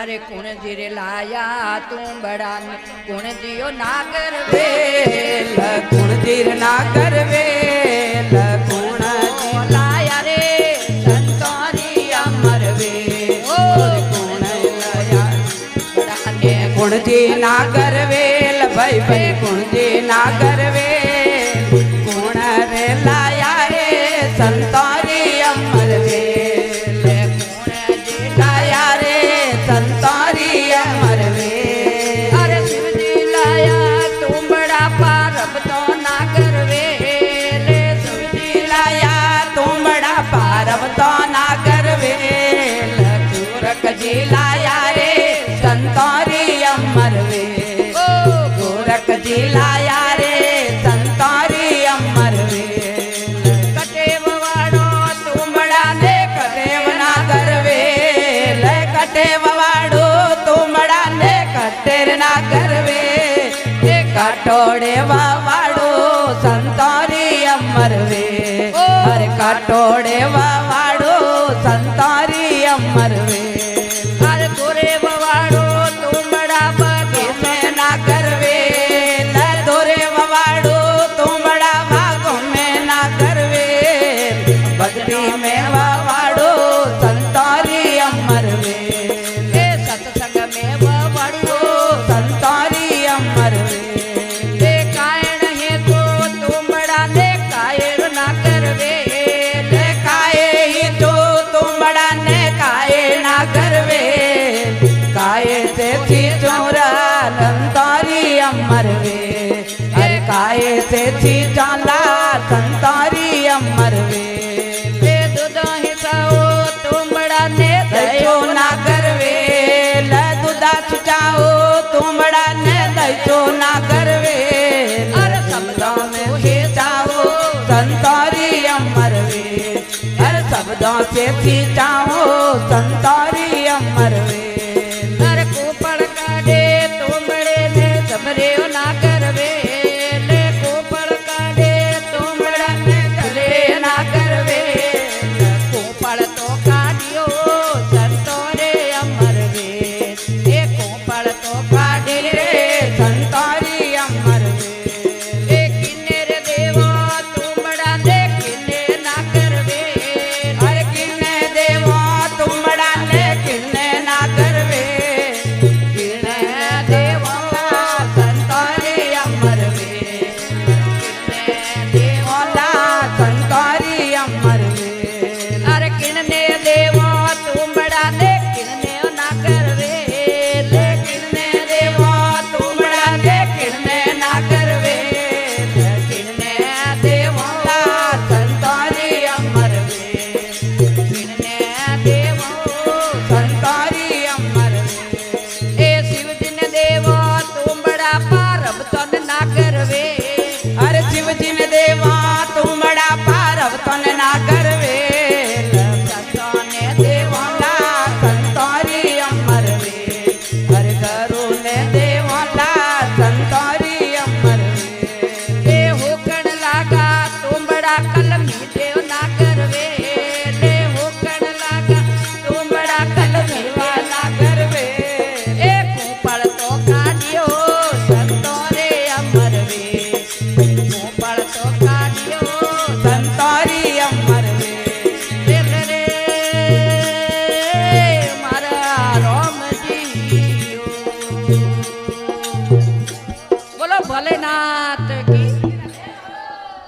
अरे कुण जीरे लाया तू बड़ा कुण जियो नागर वेल कुण जीर नागर वेल कुण लाया रे संतोरी अमर वेल कुण लाया कुण जी नागर वेल भाई भाई कुण जी नागर वेल कुण रे लाया रे संतोरी अमर वेल कुण जी लाया रे संतोरी अमर वेल अरे शिव जी लाया तू बड़ा पारब तो नागर वेल शिव जी लाया तू बड़ा पारब तो नागर वेल गोरख जी लाया रे संतोरी अमर वेल गोरख जी लाया रे संतोरी अमर वेल कटेव वाड़ो तू बड़ा ने कटेव नागर वेल कटेव वाड़ो तू बड़ा ने कटेर नागर वेल कटोड़े वाड़ो संतोरी अमर वेल हर कटोड़े वाड़ो संतोरी अमर वेल अरे गोरे वाड़ो तू बड़ा बगे में नागर वेल दोरे वाड़ो तू बड़ा भागों में नागर वेल भक्ति में वाड़ो संतोरी अमर वेल सत्संग में वाड़ो संतोरी अमर वेल कायण है तो तू बड़ा ने कायर ना करवे काये ही तो तुम बड़ा ने काये ना करवे काये से थी चोरा संतोरी अमर वेल हर काये से थी चाला संतोरी अमर वेल दूध हिसाओ तू बड़ा ने दयो ना करवे दुदा छुचाओ तुम बड़ा ने दयो ना करवे अरे शब्दों में खींचाओ संतोरी अमर वेल हर शब्दों से खींचाओ संतोरी अमर वेल अरे कोपड़ काढ़े तू बड़े ने सबरे ना करवे कोपड़ काढ़े तू बड़ा ने ले ना करवे कोपड़ तो काढ़ियो संतोरे अमर वेल कोपड़ तो काढ़े रे संतोरी अमर वेल किन्नेर देवा तू बड़ा ने किन्ने ना करवे हर किन्ने देवो तुम बड़ा ने किन्ने ना करवे किन्ने देवो संतोरी अमर वेल किन्ने देवो ला संतोरी अमर वेल अरे किन्ने देवा तू बड़ा ने किन्ने ना करवे किन्ने देवो तुम बड़ा ने किन्ने ना करवे किन्ने देवो ला संतोरी अमर वेल किन्ने देवो संतोरी अमर वेल शिव जिन देवा तू बड़ा पारब तन ना करवे अरे शिव जी ने देवा तुम बड़ा पारव तन ना करवे संतों ने देवोला संतोरी अमर वेल हर गुरु ने देवोला संतोरी अमर वेल होकण लागा तू बड़ा कलमी देव ना करवे होकण लागा तू बड़ा कलमी वाला करवे कोपड़ तो काढ़ियो संतोरे अमर वेल कोपड़ तो काढ़ियो संतोरी अमर वेल रे मारा राम जी बोलो भोलेनाथ